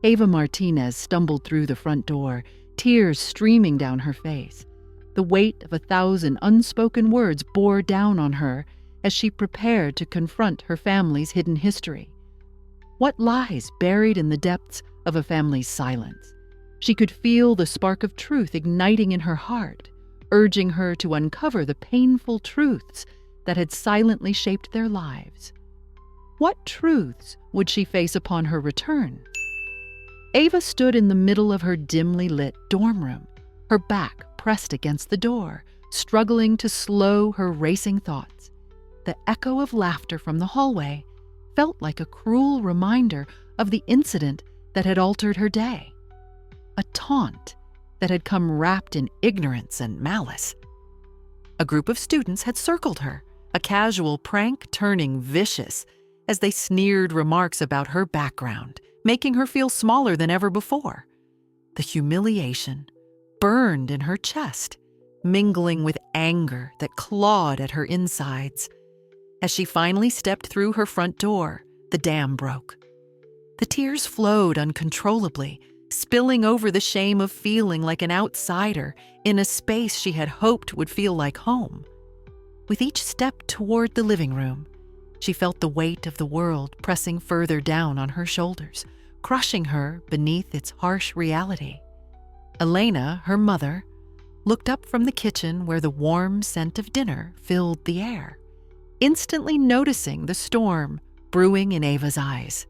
Ava Martinez stumbled through the front door, tears streaming down her face. The weight of 1,000 unspoken words bore down on her as she prepared to confront her family's hidden history. What lies buried in the depths of a family's silence? She could feel the spark of truth igniting in her heart, urging her to uncover the painful truths that had silently shaped their lives. What truths would she face upon her return? Ava stood in the middle of her dimly lit dorm room, her back pressed against the door, struggling to slow her racing thoughts. The echo of laughter from the hallway felt like a cruel reminder of the incident that had altered her day. A taunt that had come wrapped in ignorance and malice. A group of students had circled her, a casual prank turning vicious as they sneered remarks about her background, making her feel smaller than ever before. The humiliation burned in her chest, mingling with anger that clawed at her insides. As she finally stepped through her front door, the dam broke. The tears flowed uncontrollably, spilling over the shame of feeling like an outsider in a space she had hoped would feel like home. With each step toward the living room, she felt the weight of the world pressing further down on her shoulders, crushing her beneath its harsh reality. Elena, her mother, looked up from the kitchen where the warm scent of dinner filled the air, instantly noticing the storm brewing in Ava's eyes.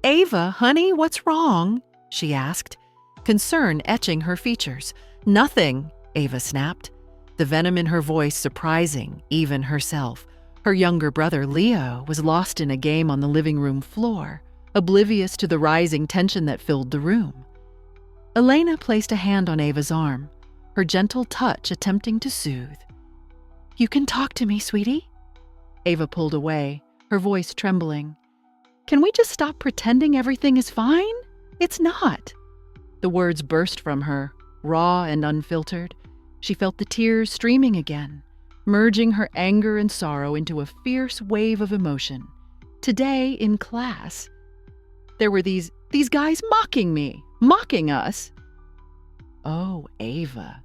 "Ava, honey, what's wrong?" she asked, concern etching her features. "Nothing," Ava snapped, the venom in her voice surprising even herself. Her younger brother, Leo, was lost in a game on the living room floor, oblivious to the rising tension that filled the room. Elena placed a hand on Ava's arm, her gentle touch attempting to soothe. "You can talk to me, sweetie." Ava pulled away, her voice trembling. "Can we just stop pretending everything is fine? It's not." The words burst from her, raw and unfiltered. She felt the tears streaming again, merging her anger and sorrow into a fierce wave of emotion. Today, in class, there were these guys mocking me, mocking us. Oh, Ava.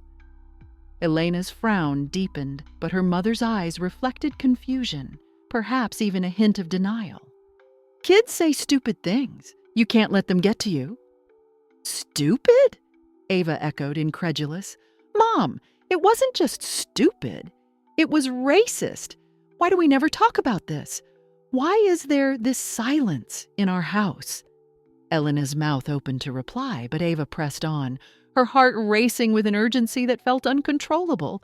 Elena's frown deepened, but her mother's eyes reflected confusion, perhaps even a hint of denial. "Kids say stupid things. You can't let them get to you." "Stupid?" Ava echoed, incredulous. "Mom, it wasn't just stupid. It was racist. Why do we never talk about this? Why is there this silence in our house?" Elena's mouth opened to reply, but Ava pressed on, her heart racing with an urgency that felt uncontrollable.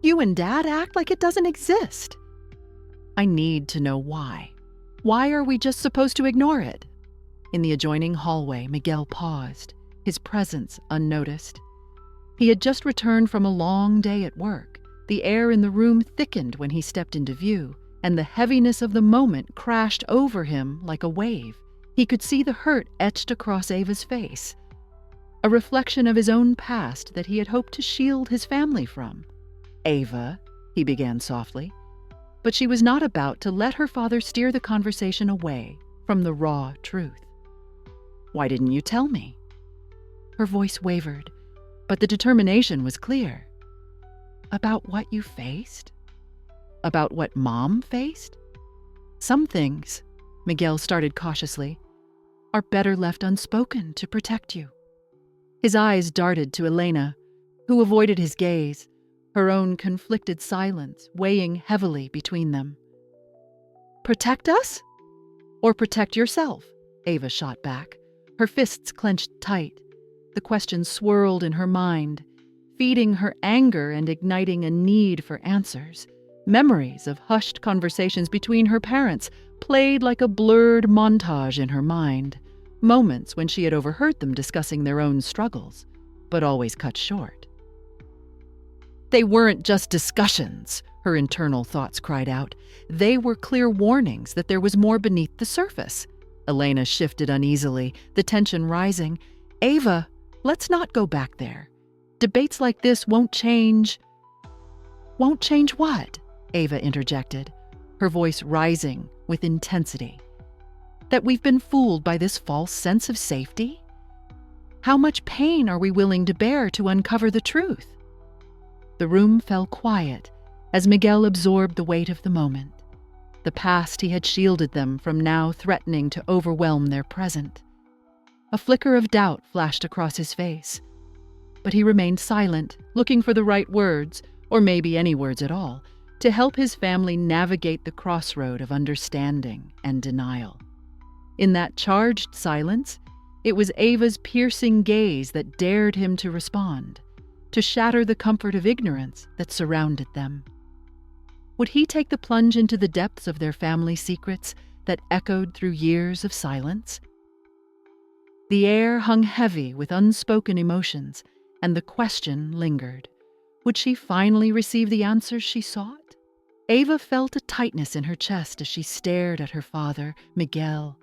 "You and Dad act like it doesn't exist." "I need to know why. Why are we just supposed to ignore it?" In the adjoining hallway, Miguel paused, his presence unnoticed. He had just returned from a long day at work. The air in the room thickened when he stepped into view, and the heaviness of the moment crashed over him like a wave. He could see the hurt etched across Ava's face, a reflection of his own past that he had hoped to shield his family from. "Ava," he began softly, but she was not about to let her father steer the conversation away from the raw truth. "Why didn't you tell me?" Her voice wavered, but the determination was clear. "About what you faced? About what Mom faced? Some things," Miguel started cautiously, "are better left unspoken to protect you." His eyes darted to Elena, who avoided his gaze, her own conflicted silence weighing heavily between them. "Protect us? Or protect yourself?" Ava shot back, her fists clenched tight. The question swirled in her mind, feeding her anger and igniting a need for answers. Memories of hushed conversations between her parents played like a blurred montage in her mind, moments when she had overheard them discussing their own struggles, but always cut short. They weren't just discussions, her internal thoughts cried out. They were clear warnings that there was more beneath the surface. Elena shifted uneasily, the tension rising. "Ava, let's not go back there. Debates like this won't change." "Won't change what?" Ava interjected, her voice rising with intensity. That we've been fooled by this false sense of safety? How much pain are we willing to bear to uncover the truth? The room fell quiet as Miguel absorbed the weight of the moment. The past he had shielded them from now threatening to overwhelm their present. A flicker of doubt flashed across his face, but he remained silent, looking for the right words, or maybe any words at all, to help his family navigate the crossroad of understanding and denial. In that charged silence, it was Ava's piercing gaze that dared him to respond, to shatter the comfort of ignorance that surrounded them. Would he take the plunge into the depths of their family secrets that echoed through years of silence? The air hung heavy with unspoken emotions, and the question lingered. Would she finally receive the answers she sought? Ava felt a tightness in her chest as she stared at her father, Miguel,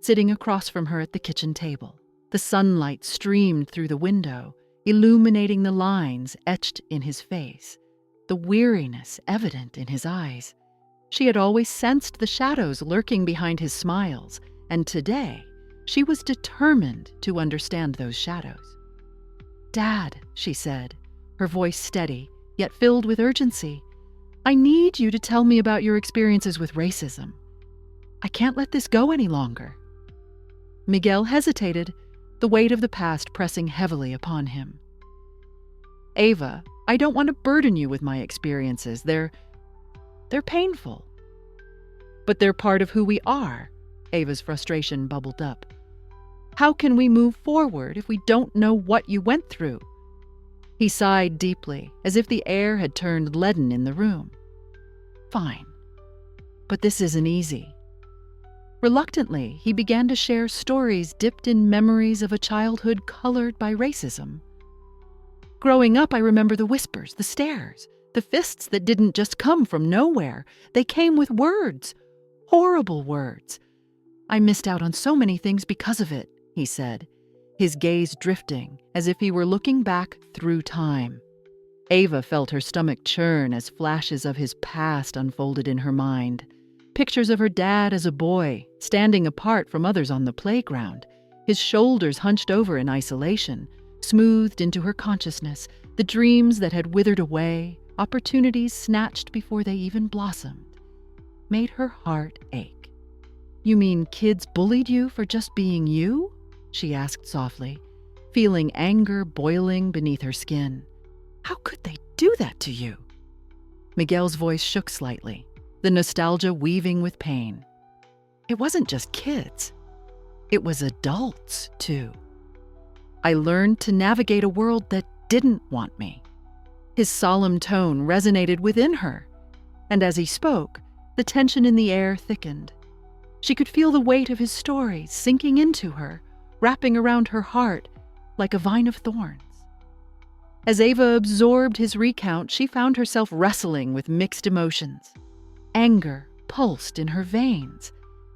sitting across from her at the kitchen table. The sunlight streamed through the window, illuminating the lines etched in his face, the weariness evident in his eyes. She had always sensed the shadows lurking behind his smiles, and today she was determined to understand those shadows. "Dad," she said, her voice steady, yet filled with urgency, "I need you to tell me about your experiences with racism. I can't let this go any longer." Miguel hesitated, the weight of the past pressing heavily upon him. "Ava, I don't want to burden you with my experiences. They're painful. But they're part of who we are." Ava's frustration bubbled up. "How can we move forward if we don't know what you went through?" He sighed deeply, as if the air had turned leaden in the room. "Fine. But this isn't easy." Reluctantly, he began to share stories dipped in memories of a childhood colored by racism. "Growing up, I remember the whispers, the stares, the fists that didn't just come from nowhere. They came with words, horrible words. I missed out on so many things because of it," he said, his gaze drifting as if he were looking back through time. Ava felt her stomach churn as flashes of his past unfolded in her mind. Pictures of her dad as a boy, standing apart from others on the playground, his shoulders hunched over in isolation, smoothed into her consciousness, the dreams that had withered away, opportunities snatched before they even blossomed, made her heart ache. "You mean kids bullied you for just being you?" she asked softly, feeling anger boiling beneath her skin. "How could they do that to you?" Miguel's voice shook slightly, the nostalgia weaving with pain. "It wasn't just kids. It was adults, too. I learned to navigate a world that didn't want me." His solemn tone resonated within her, and as he spoke, the tension in the air thickened. She could feel the weight of his stories sinking into her, wrapping around her heart like a vine of thorns. As Ava absorbed his recount, she found herself wrestling with mixed emotions. Anger pulsed in her veins.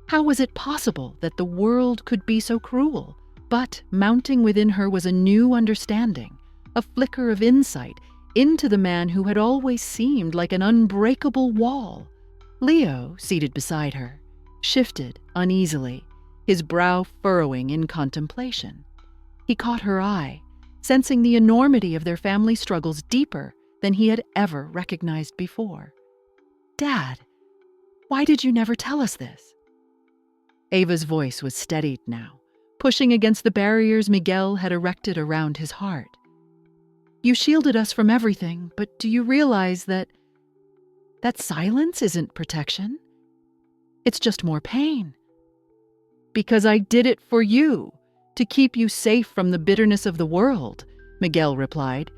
How was it possible that the world could be so cruel? But mounting within her was a new understanding, a flicker of insight into the man who had always seemed like an unbreakable wall. Leo, seated beside her, shifted uneasily, his brow furrowing in contemplation. He caught her eye, sensing the enormity of their family struggles deeper than he had ever recognized before. "Dad, why did you never tell us this?" Ava's voice was steadied now, pushing against the barriers Miguel had erected around his heart. "You shielded us from everything, but do you realize that silence isn't protection? It's just more pain." "Because I did it for you, to keep you safe from the bitterness of the world," Miguel replied,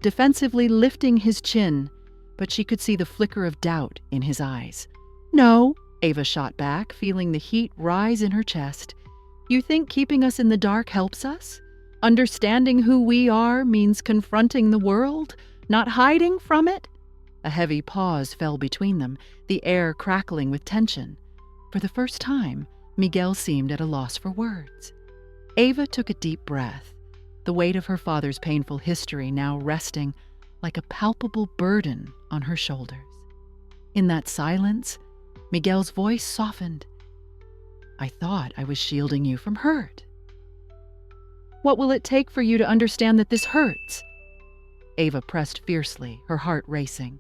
defensively lifting his chin, but she could see the flicker of doubt in his eyes. "No," Ava shot back, feeling the heat rise in her chest. "You think keeping us in the dark helps us? Understanding who we are means confronting the world, not hiding from it?" A heavy pause fell between them, the air crackling with tension. For the first time, Miguel seemed at a loss for words. Ava took a deep breath, the weight of her father's painful history now resting like a palpable burden on her shoulders. In that silence, Miguel's voice softened. I thought I was shielding you from hurt." "What will it take for you to understand that this hurts?" Ava pressed fiercely, her heart racing.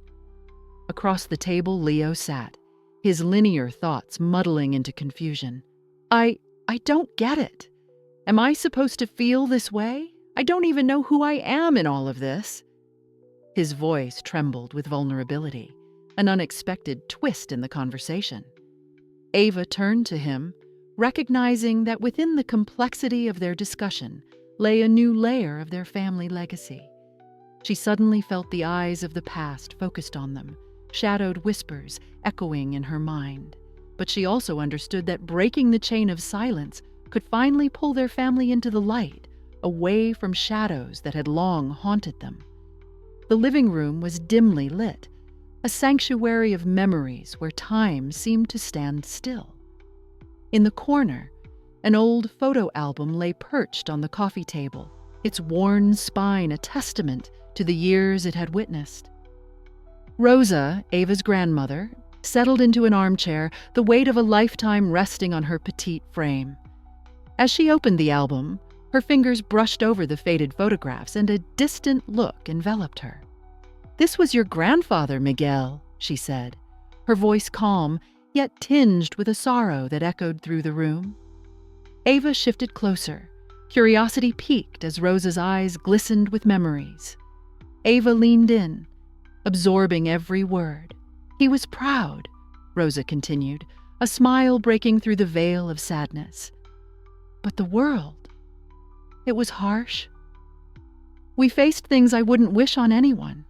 Across the table, Leo sat, his linear thoughts muddling into confusion. I don't get it. Am I supposed to feel this way? I don't even know who I am in all of this." His voice trembled with vulnerability, an unexpected twist in the conversation. Ava turned to him, recognizing that within the complexity of their discussion lay a new layer of their family legacy. She suddenly felt the eyes of the past focused on them, shadowed whispers echoing in her mind. But she also understood that breaking the chain of silence could finally pull their family into the light, away from shadows that had long haunted them. The living room was dimly lit, a sanctuary of memories where time seemed to stand still. In the corner, an old photo album lay perched on the coffee table, its worn spine a testament to the years it had witnessed. Rosa, Ava's grandmother, settled into an armchair, the weight of a lifetime resting on her petite frame. As she opened the album, her fingers brushed over the faded photographs and a distant look enveloped her. "This was your grandfather, Miguel," she said, her voice calm, yet tinged with a sorrow that echoed through the room. Ava shifted closer, curiosity piqued as Rosa's eyes glistened with memories. Ava leaned in, absorbing every word. "He was proud," Rosa continued, a smile breaking through the veil of sadness. "But the world, it was harsh. We faced things I wouldn't wish on anyone."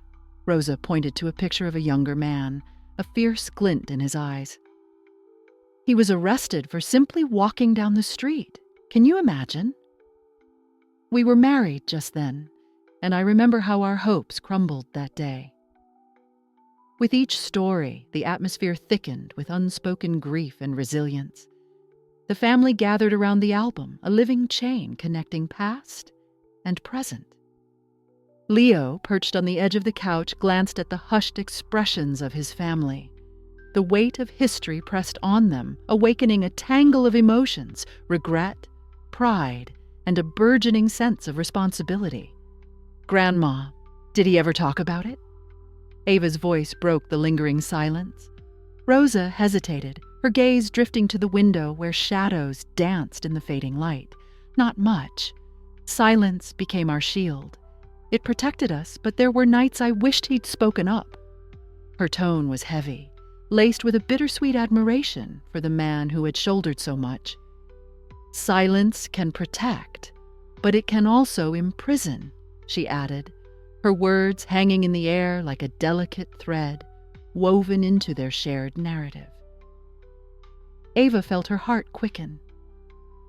Rosa pointed to a picture of a younger man, a fierce glint in his eyes. "He was arrested for simply walking down the street. Can you imagine?" "We were married just then, and I remember how our hopes crumbled that day." With each story, the atmosphere thickened with unspoken grief and resilience. The family gathered around the album, a living chain connecting past and present. Leo, perched on the edge of the couch, glanced at the hushed expressions of his family. The weight of history pressed on them, awakening a tangle of emotions, regret, pride, and a burgeoning sense of responsibility. "Grandma, did he ever talk about it?" Ava's voice broke the lingering silence. Rosa hesitated, her gaze drifting to the window where shadows danced in the fading light. "Not much. Silence became our shield. It protected us, but there were nights I wished he'd spoken up." Her tone was heavy, laced with a bittersweet admiration for the man who had shouldered so much. "Silence can protect, but it can also imprison," she added, her words hanging in the air like a delicate thread woven into their shared narrative. Ava felt her heart quicken.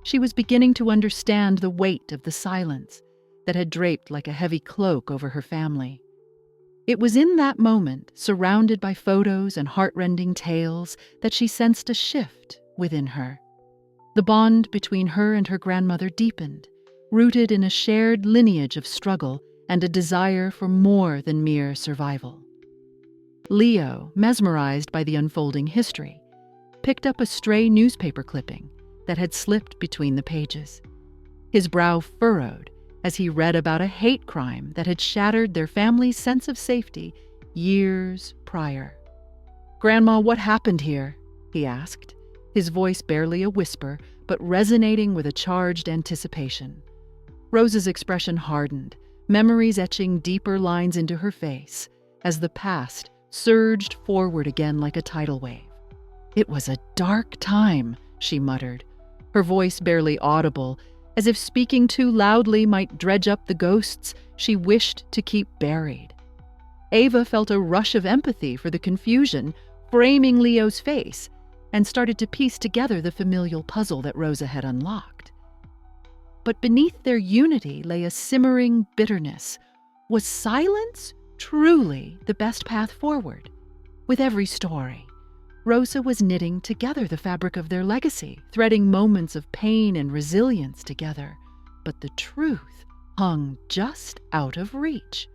She was beginning to understand the weight of the silence that had draped like a heavy cloak over her family. It was in that moment, surrounded by photos and heartrending tales, that she sensed a shift within her. The bond between her and her grandmother deepened, rooted in a shared lineage of struggle and a desire for more than mere survival. Leo, mesmerized by the unfolding history, picked up a stray newspaper clipping that had slipped between the pages. His brow furrowed as he read about a hate crime that had shattered their family's sense of safety years prior. "Grandma, what happened here?" he asked, his voice barely a whisper, but resonating with a charged anticipation. Rosa's expression hardened, memories etching deeper lines into her face as the past surged forward again like a tidal wave. "It was a dark time," she muttered, her voice barely audible, as if speaking too loudly might dredge up the ghosts she wished to keep buried. Ava felt a rush of empathy for the confusion framing Leo's face and started to piece together the familial puzzle that Rosa had unlocked. But beneath their unity lay a simmering bitterness. Was silence truly the best path forward? With every story, Rosa was knitting together the fabric of their legacy, threading moments of pain and resilience together. But the truth hung just out of reach.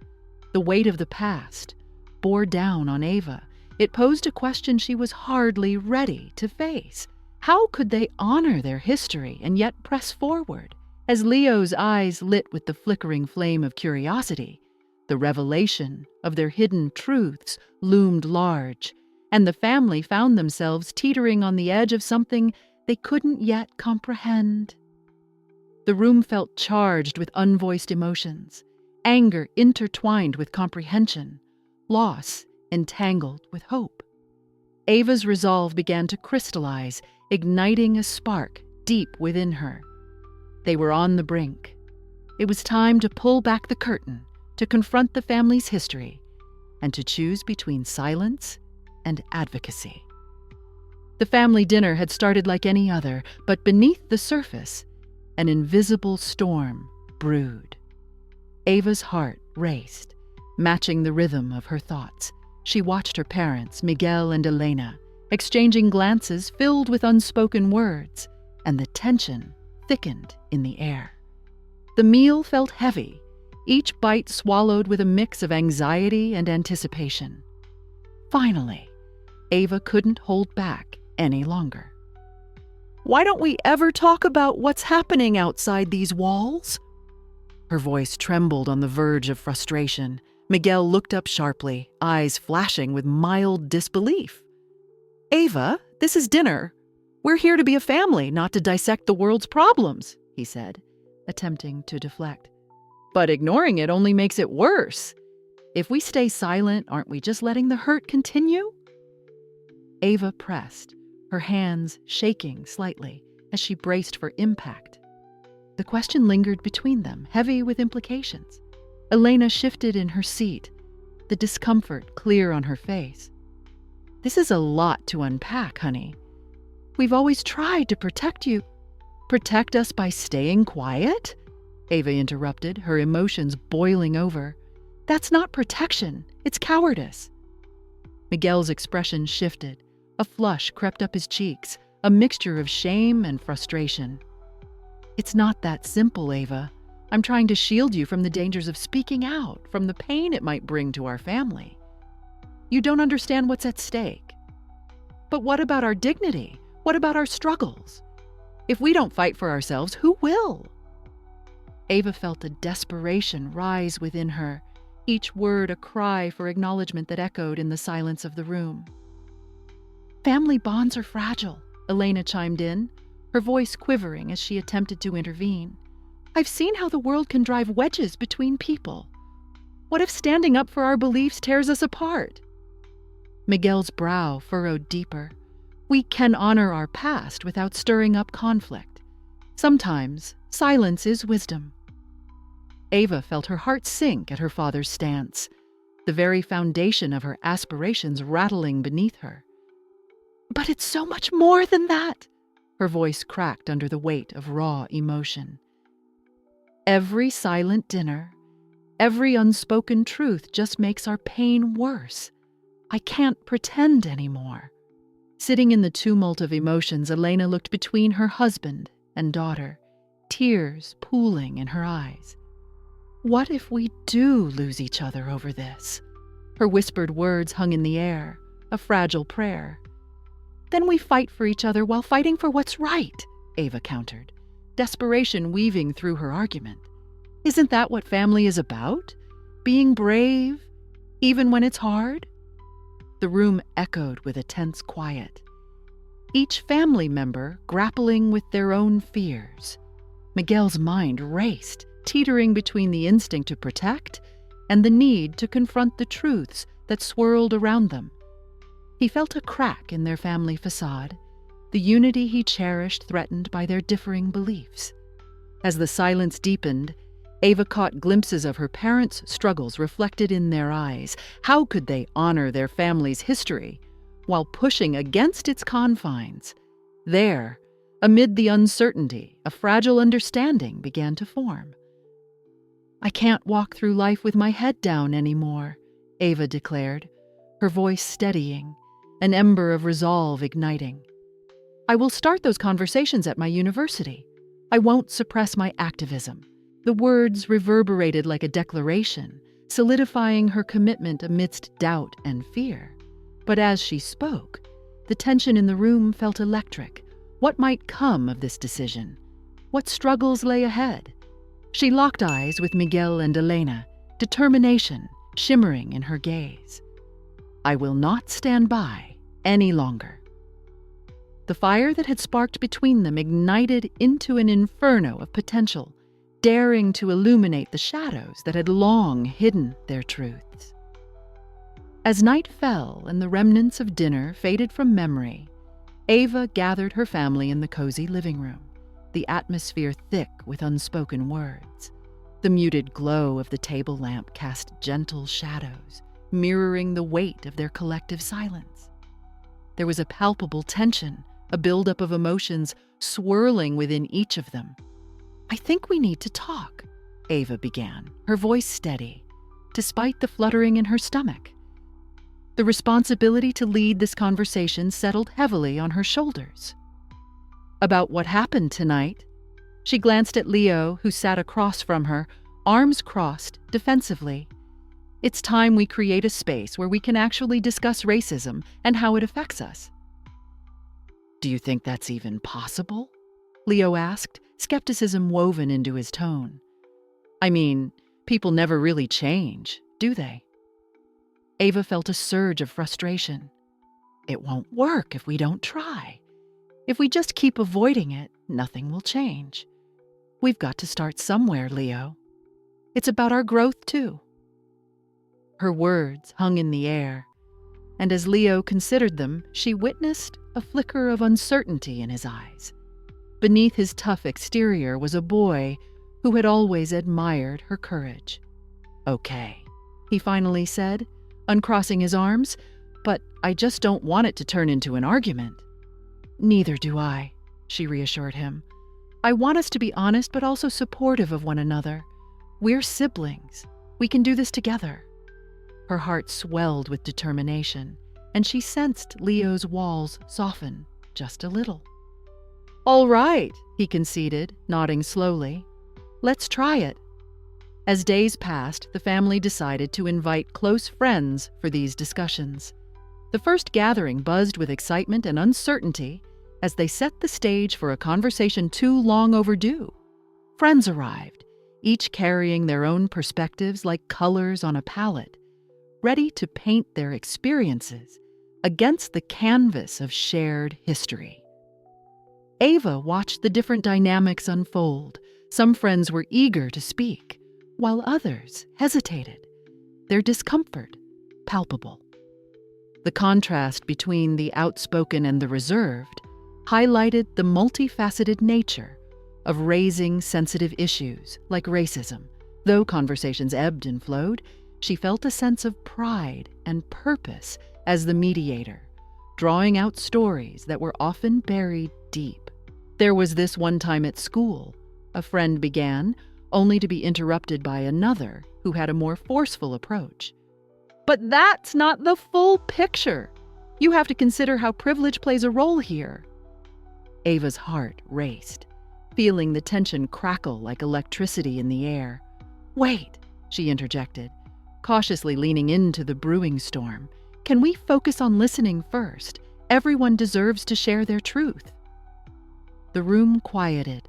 The weight of the past bore down on Ava. It posed a question she was hardly ready to face. How could they honor their history and yet press forward? As Leo's eyes lit with the flickering flame of curiosity, the revelation of their hidden truths loomed large, and the family found themselves teetering on the edge of something they couldn't yet comprehend. The room felt charged with unvoiced emotions, anger intertwined with comprehension, loss entangled with hope. Ava's resolve began to crystallize, igniting a spark deep within her. They were on the brink. It was time to pull back the curtain, to confront the family's history, and to choose between silence and advocacy. The family dinner had started like any other, but beneath the surface, an invisible storm brewed. Ava's heart raced, matching the rhythm of her thoughts. She watched her parents, Miguel and Elena, exchanging glances filled with unspoken words, and the tension thickened in the air. The meal felt heavy, each bite swallowed with a mix of anxiety and anticipation. Finally, Ava couldn't hold back any longer. "Why don't we ever talk about what's happening outside these walls?" Her voice trembled on the verge of frustration. Miguel looked up sharply, eyes flashing with mild disbelief. "Ava, this is dinner. We're here to be a family, not to dissect the world's problems," he said, attempting to deflect. "But ignoring it only makes it worse. If we stay silent, aren't we just letting the hurt continue?" Ava pressed, her hands shaking slightly as she braced for impact. The question lingered between them, heavy with implications. Elena shifted in her seat, the discomfort clear on her face. "This is a lot to unpack, honey. We've always tried to protect you." "Protect us by staying quiet?" Ava interrupted, her emotions boiling over. "That's not protection, it's cowardice." Miguel's expression shifted. A flush crept up his cheeks, a mixture of shame and frustration. "It's not that simple, Ava. I'm trying to shield you from the dangers of speaking out, from the pain it might bring to our family. You don't understand what's at stake." "But what about our dignity? What about our struggles? If we don't fight for ourselves, who will?" Ava felt a desperation rise within her, each word a cry for acknowledgement that echoed in the silence of the room. "Family bonds are fragile," Elena chimed in, her voice quivering as she attempted to intervene. "I've seen how the world can drive wedges between people. What if standing up for our beliefs tears us apart?" Miguel's brow furrowed deeper. "We can honor our past without stirring up conflict. Sometimes silence is wisdom." Ava felt her heart sink at her father's stance, the very foundation of her aspirations rattling beneath her. "But it's so much more than that," her voice cracked under the weight of raw emotion. "Every silent dinner, every unspoken truth just makes our pain worse. I can't pretend anymore." Sitting in the tumult of emotions, Elena looked between her husband and daughter, tears pooling in her eyes. "What if we do lose each other over this?" Her whispered words hung in the air, a fragile prayer. "Then we fight for each other while fighting for what's right," Ava countered, desperation weaving through her argument. "Isn't that what family is about? Being brave, even when it's hard?" The room echoed with a tense quiet, each family member grappling with their own fears. Miguel's mind raced, teetering between the instinct to protect and the need to confront the truths that swirled around them. He felt a crack in their family facade, the unity he cherished threatened by their differing beliefs. As the silence deepened, Ava caught glimpses of her parents' struggles reflected in their eyes. How could they honor their family's history while pushing against its confines? There, amid the uncertainty, a fragile understanding began to form. "I can't walk through life with my head down anymore," Ava declared, her voice steadying, an ember of resolve igniting. "I will start those conversations at my university. I won't suppress my activism." The words reverberated like a declaration, solidifying her commitment amidst doubt and fear. But as she spoke, the tension in the room felt electric, What might come of this decision? What struggles lay ahead? She locked eyes with Miguel and Elena, determination shimmering in her gaze. I will not stand by any longer. The fire that had sparked between them ignited into an inferno of potential, daring to illuminate the shadows that had long hidden their truths. As night fell and the remnants of dinner faded from memory, Ava gathered her family in the cozy living room, the atmosphere thick with unspoken words. The muted glow of the table lamp cast gentle shadows, mirroring the weight of their collective silence. There was a palpable tension, a buildup of emotions swirling within each of them. I think we need to talk, Ava began, her voice steady, despite the fluttering in her stomach. The responsibility to lead this conversation settled heavily on her shoulders. About what happened tonight? She glanced at Leo, who sat across from her, arms crossed, defensively. It's time we create a space where we can actually discuss racism and how it affects us. Do you think that's even possible? Leo asked, skepticism woven into his tone. I mean, people never really change, do they? Ava felt a surge of frustration. It won't work if we don't try. If we just keep avoiding it, nothing will change. We've got to start somewhere, Leo. It's about our growth, too. Her words hung in the air, and as Leo considered them, she witnessed a flicker of uncertainty in his eyes. Beneath his tough exterior was a boy who had always admired her courage. Okay, he finally said, uncrossing his arms, but I just don't want it to turn into an argument. Neither do I, she reassured him. I want us to be honest but also supportive of one another. We're siblings. We can do this together. Her heart swelled with determination, and she sensed Leo's walls soften just a little. All right, he conceded, nodding slowly. Let's try it. As days passed, the family decided to invite close friends for these discussions. The first gathering buzzed with excitement and uncertainty as they set the stage for a conversation too long overdue. Friends arrived, each carrying their own perspectives like colors on a palette, ready to paint their experiences against the canvas of shared history. Ava watched the different dynamics unfold. Some friends were eager to speak, while others hesitated, their discomfort palpable. The contrast between the outspoken and the reserved highlighted the multifaceted nature of raising sensitive issues like racism. Though conversations ebbed and flowed, she felt a sense of pride and purpose as the mediator, drawing out stories that were often buried deep. There was this one time at school, a friend began, only to be interrupted by another who had a more forceful approach. But that's not the full picture. You have to consider how privilege plays a role here. Ava's heart raced, feeling the tension crackle like electricity in the air. Wait, she interjected, cautiously leaning into the brewing storm. Can we focus on listening first? Everyone deserves to share their truth. The room quieted,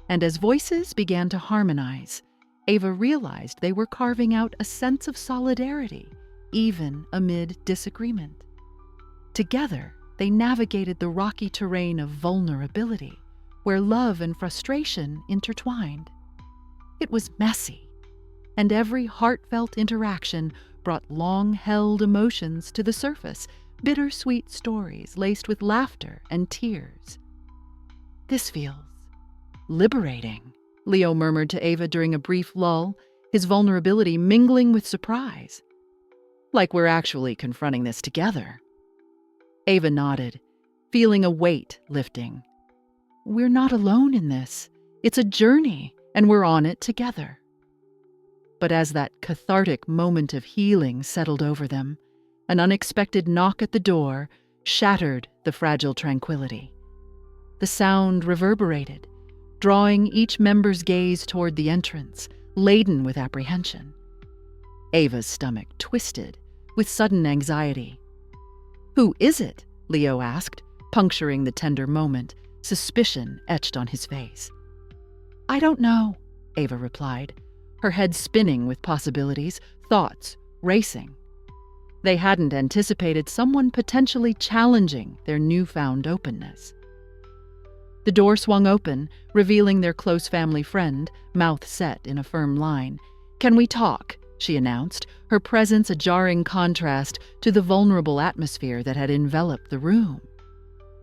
and as voices began to harmonize, Ava realized they were carving out a sense of solidarity, even amid disagreement. Together, they navigated the rocky terrain of vulnerability, where love and frustration intertwined. It was messy, and every heartfelt interaction brought long-held emotions to the surface, bittersweet stories laced with laughter and tears. This feels liberating, Leo murmured to Ava during a brief lull, his vulnerability mingling with surprise. Like we're actually confronting this together. Ava nodded, feeling a weight lifting. We're not alone in this. It's a journey, and we're on it together. But as that cathartic moment of healing settled over them, an unexpected knock at the door shattered the fragile tranquility. The sound reverberated, drawing each member's gaze toward the entrance, laden with apprehension. Ava's stomach twisted with sudden anxiety. Who is it? Leo asked, puncturing the tender moment, suspicion etched on his face. "I don't know," Ava replied, her head spinning with possibilities, thoughts racing. They hadn't anticipated someone potentially challenging their newfound openness. The door swung open, revealing their close family friend, mouth set in a firm line. "Can we talk?" she announced, her presence a jarring contrast to the vulnerable atmosphere that had enveloped the room.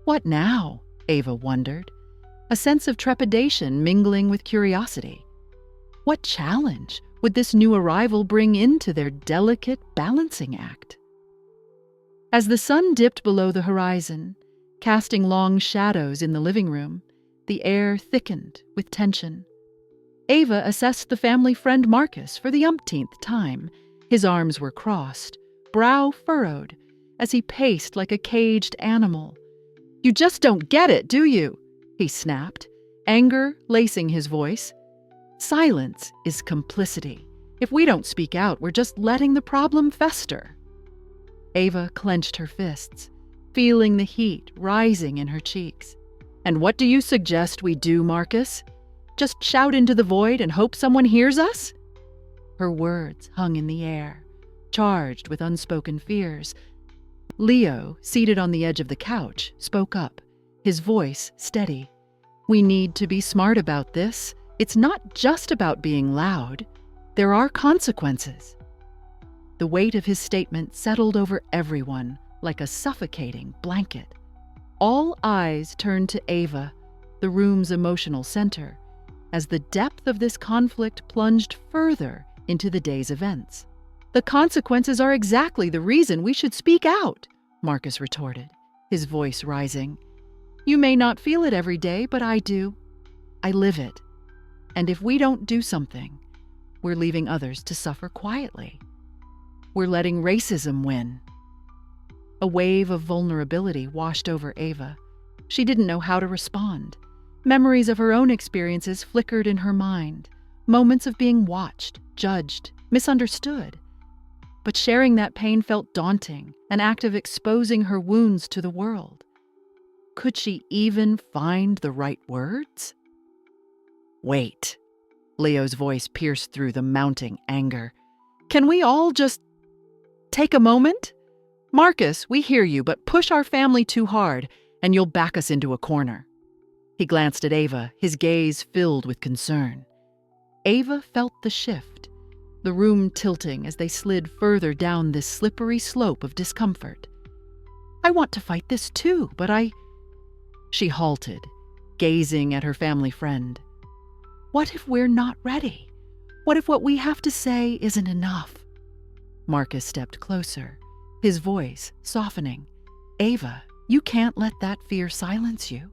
What now? Ava wondered, a sense of trepidation mingling with curiosity. What challenge would this new arrival bring into their delicate balancing act? As the sun dipped below the horizon, casting long shadows in the living room, the air thickened with tension. Ava assessed the family friend Marcus for the umpteenth time. His arms were crossed, brow furrowed, as he paced like a caged animal. "You just don't get it, do you?" he snapped, anger lacing his voice. "Silence is complicity. If we don't speak out, we're just letting the problem fester." Ava clenched her fists, feeling the heat rising in her cheeks. "And what do you suggest we do, Marcus? Just shout into the void and hope someone hears us?" Her words hung in the air, charged with unspoken fears. Leo, seated on the edge of the couch, spoke up, his voice steady. "We need to be smart about this. It's not just about being loud. There are consequences." The weight of his statement settled over everyone like a suffocating blanket. All eyes turned to Ava, the room's emotional center, as the depth of this conflict plunged further into the day's events. "The consequences are exactly the reason we should speak out," Marcus retorted, his voice rising. "You may not feel it every day, but I do. I live it. And if we don't do something, we're leaving others to suffer quietly. We're letting racism win." A wave of vulnerability washed over Ava. She didn't know how to respond. Memories of her own experiences flickered in her mind, moments of being watched, judged, misunderstood. But sharing that pain felt daunting, an act of exposing her wounds to the world. Could she even find the right words? "Wait," Leo's voice pierced through the mounting anger. "Can we all just take a moment? Marcus, we hear you, but push our family too hard, and you'll back us into a corner." He glanced at Ava, his gaze filled with concern. Ava felt the shift, the room tilting as they slid further down this slippery slope of discomfort. "I want to fight this too, but She halted, gazing at her family friend. "What if we're not ready? What if what we have to say isn't enough?" Marcus stepped closer, his voice softening. "Ava, you can't let that fear silence you.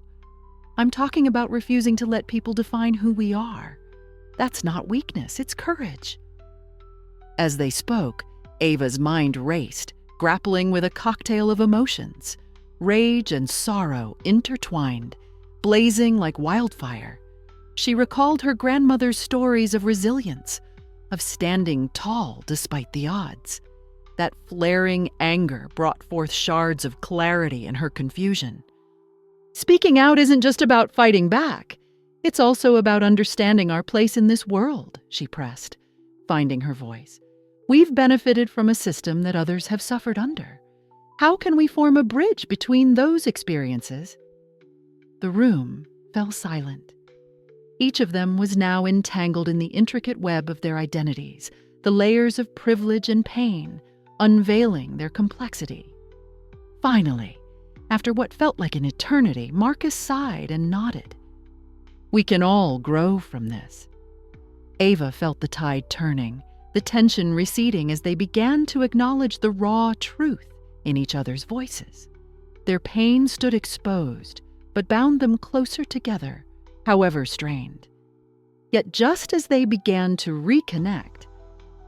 I'm talking about refusing to let people define who we are. That's not weakness, it's courage." As they spoke, Ava's mind raced, grappling with a cocktail of emotions. Rage and sorrow intertwined, blazing like wildfire. She recalled her grandmother's stories of resilience, of standing tall despite the odds. That flaring anger brought forth shards of clarity in her confusion. "Speaking out isn't just about fighting back. It's also about understanding our place in this world," she pressed, finding her voice. "We've benefited from a system that others have suffered under. How can we form a bridge between those experiences?" The room fell silent. Each of them was now entangled in the intricate web of their identities, the layers of privilege and pain, unveiling their complexity. Finally, after what felt like an eternity, Marcus sighed and nodded. "We can all grow from this." Ava felt the tide turning, the tension receding as they began to acknowledge the raw truth in each other's voices. Their pain stood exposed, but bound them closer together, however strained. Yet just as they began to reconnect,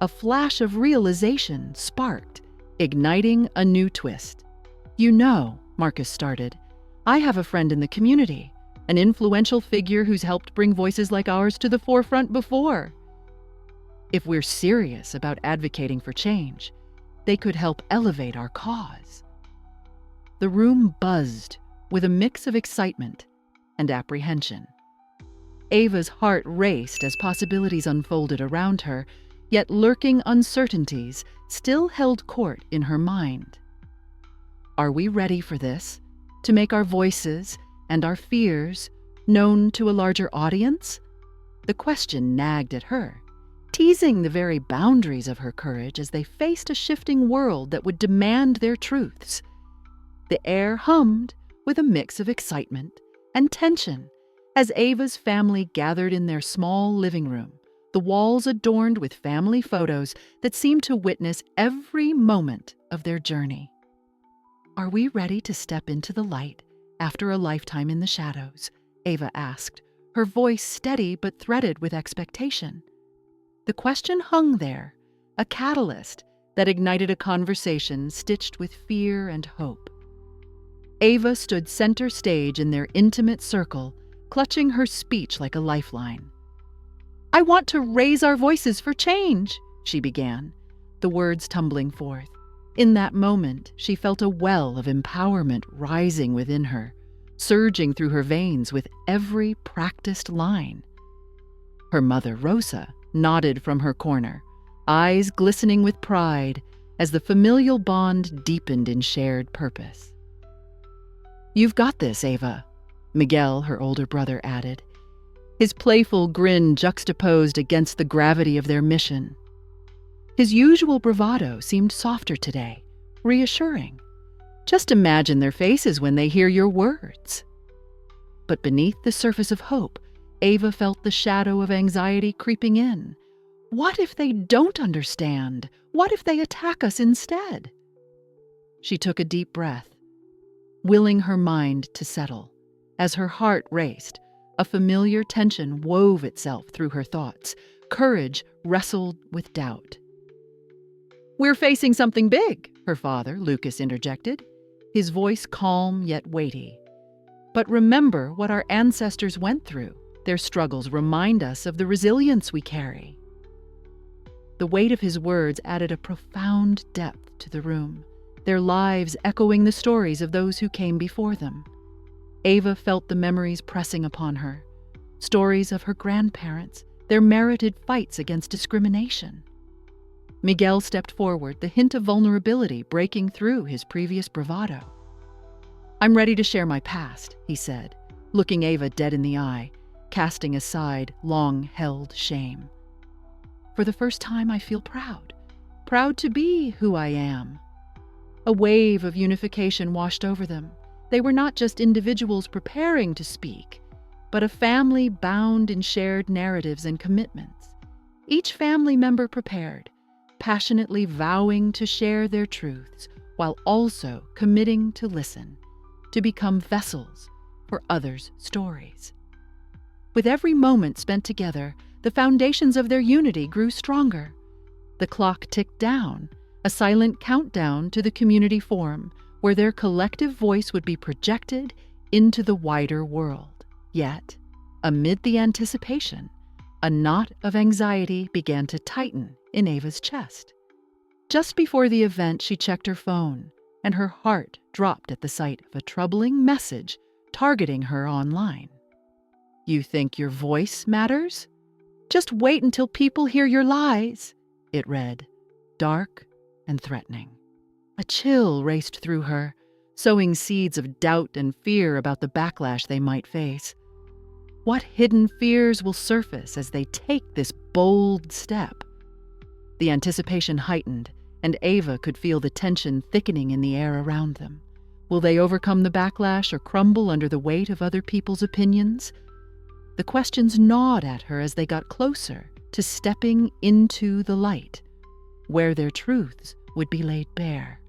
a flash of realization sparked, igniting a new twist. "You know," Marcus started, "I have a friend in the community, an influential figure who's helped bring voices like ours to the forefront before. If we're serious about advocating for change, they could help elevate our cause." The room buzzed with a mix of excitement, and apprehension. Ava's heart raced as possibilities unfolded around her, yet lurking uncertainties still held court in her mind. Are we ready for this? To make our voices and our fears known to a larger audience? The question nagged at her, teasing the very boundaries of her courage as they faced a shifting world that would demand their truths. The air hummed with a mix of excitement and tension as Ava's family gathered in their small living room, the walls adorned with family photos that seemed to witness every moment of their journey. Are we ready to step into the light after a lifetime in the shadows? Ava asked, her voice steady but threaded with expectation. The question hung there, a catalyst that ignited a conversation stitched with fear and hope. Ava stood center stage in their intimate circle, clutching her speech like a lifeline. "I want to raise our voices for change," she began, the words tumbling forth. In that moment, she felt a well of empowerment rising within her, surging through her veins with every practiced line. Her mother, Rosa, nodded from her corner, eyes glistening with pride as the familial bond deepened in shared purpose. "You've got this, Ava," Miguel, her older brother, added, his playful grin juxtaposed against the gravity of their mission. His usual bravado seemed softer today, reassuring. Just imagine their faces when they hear your words. But beneath the surface of hope, Ava felt the shadow of anxiety creeping in. What if they don't understand? What if they attack us instead? She took a deep breath, willing her mind to settle. As her heart raced, a familiar tension wove itself through her thoughts. Courage wrestled with doubt. "We're facing something big," her father, Lucas, interjected, his voice calm yet weighty. "But remember what our ancestors went through. Their struggles remind us of the resilience we carry." The weight of his words added a profound depth to the room, their lives echoing the stories of those who came before them. Ava felt the memories pressing upon her, stories of her grandparents, their merited fights against discrimination. Miguel stepped forward, the hint of vulnerability breaking through his previous bravado. "I'm ready to share my past," he said, looking Ava dead in the eye, casting aside long-held shame. "For the first time, I feel proud to be who I am." A wave of unification washed over them. They were not just individuals preparing to speak, but a family bound in shared narratives and commitments. Each family member prepared, passionately vowing to share their truths while also committing to listen, to become vessels for others' stories. With every moment spent together, the foundations of their unity grew stronger. The clock ticked down, a silent countdown to the community forum, where their collective voice would be projected into the wider world. Yet, amid the anticipation, a knot of anxiety began to tighten in Ava's chest. Just before the event, she checked her phone, and her heart dropped at the sight of a troubling message targeting her online. "You think your voice matters? Just wait until people hear your lies," it read, dark and threatening. A chill raced through her, sowing seeds of doubt and fear about the backlash they might face. What hidden fears will surface as they take this bold step? The anticipation heightened, and Ava could feel the tension thickening in the air around them. Will they overcome the backlash or crumble under the weight of other people's opinions? The questions gnawed at her as they got closer to stepping into the light, where their truths would be laid bare.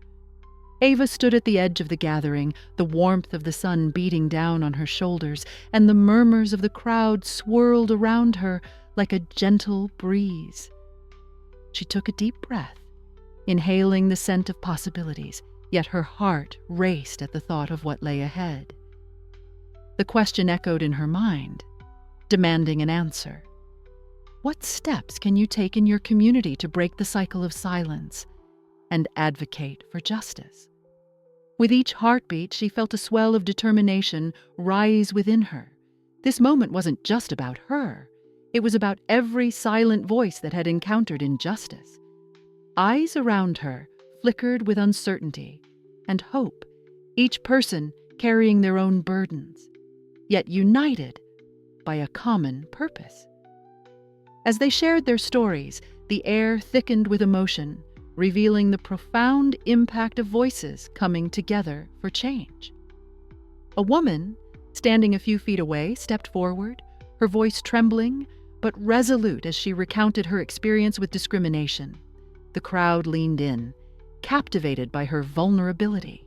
Ava stood at the edge of the gathering, the warmth of the sun beating down on her shoulders, and the murmurs of the crowd swirled around her like a gentle breeze. She took a deep breath, inhaling the scent of possibilities, yet her heart raced at the thought of what lay ahead. The question echoed in her mind, demanding an answer. What steps can you take in your community to break the cycle of silence and advocate for justice? With each heartbeat, she felt a swell of determination rise within her, This moment wasn't just about her. It was about every silent voice that had encountered injustice. Eyes around her flickered with uncertainty and hope, each person carrying their own burdens, yet united by a common purpose. As they shared their stories, the air thickened with emotion, revealing the profound impact of voices coming together for change. A woman, standing a few feet away, stepped forward, her voice trembling but resolute as she recounted her experience with discrimination. The crowd leaned in, captivated by her vulnerability.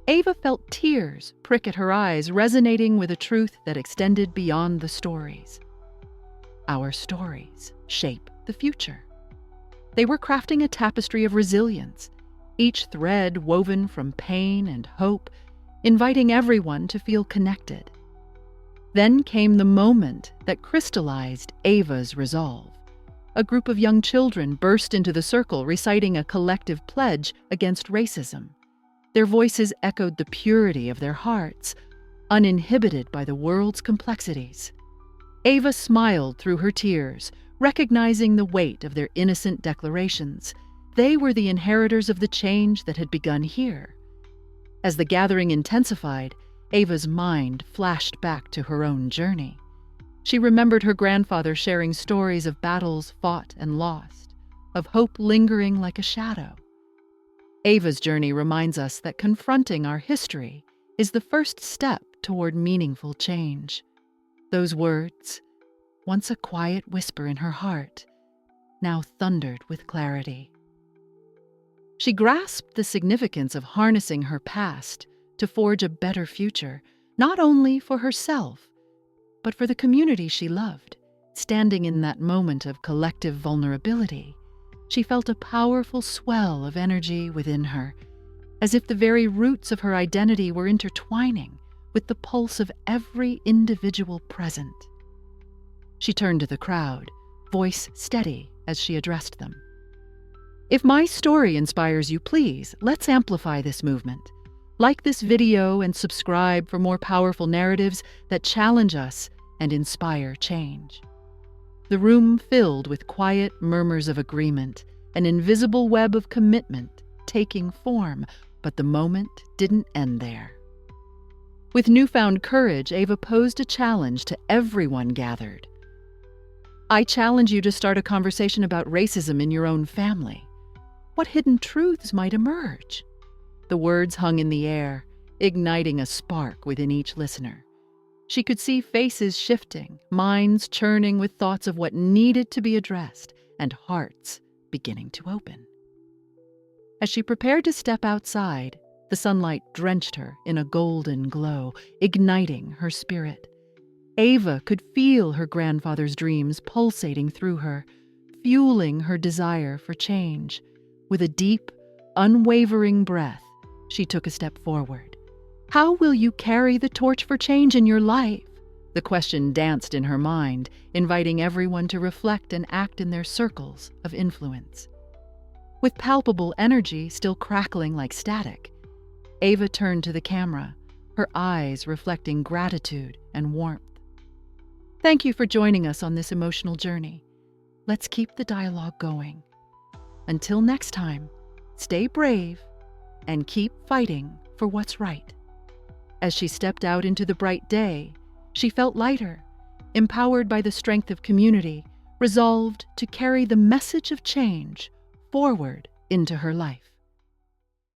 Ava felt tears prick at her eyes, resonating with a truth that extended beyond the stories. Our stories shape the future. They were crafting a tapestry of resilience, each thread woven from pain and hope, inviting everyone to feel connected. Then came the moment that crystallized Ava's resolve. A group of young children burst into the circle, reciting a collective pledge against racism. Their voices echoed the purity of their hearts, uninhibited by the world's complexities. Ava smiled through her tears, recognizing the weight of their innocent declarations. They were the inheritors of the change that had begun here. As the gathering intensified, Ava's mind flashed back to her own journey. She remembered her grandfather sharing stories of battles fought and lost, of hope lingering like a shadow. Ava's journey reminds us that confronting our history is the first step toward meaningful change. Those words, once a quiet whisper in her heart, now thundered with clarity. She grasped the significance of harnessing her past to forge a better future, not only for herself, but for the community she loved. Standing in that moment of collective vulnerability, she felt a powerful swell of energy within her, as if the very roots of her identity were intertwining with the pulse of every individual present. She turned to the crowd, voice steady as she addressed them. If my story inspires you, please, let's amplify this movement. Like this video and subscribe for more powerful narratives that challenge us and inspire change. The room filled with quiet murmurs of agreement, an invisible web of commitment taking form, but the moment didn't end there. With newfound courage, Ava posed a challenge to everyone gathered. I challenge you to start a conversation about racism in your own family. What hidden truths might emerge? The words hung in the air, igniting a spark within each listener. She could see faces shifting, minds churning with thoughts of what needed to be addressed, and hearts beginning to open. As she prepared to step outside, the sunlight drenched her in a golden glow, igniting her spirit. Ava could feel her grandfather's dreams pulsating through her, fueling her desire for change. With a deep, unwavering breath, she took a step forward. How will you carry the torch for change in your life? The question danced in her mind, inviting everyone to reflect and act in their circles of influence. With palpable energy still crackling like static, Ava turned to the camera, her eyes reflecting gratitude and warmth. Thank you for joining us on this emotional journey. Let's keep the dialogue going. Until next time, stay brave and keep fighting for what's right. As she stepped out into the bright day, she felt lighter, empowered by the strength of community, resolved to carry the message of change forward into her life.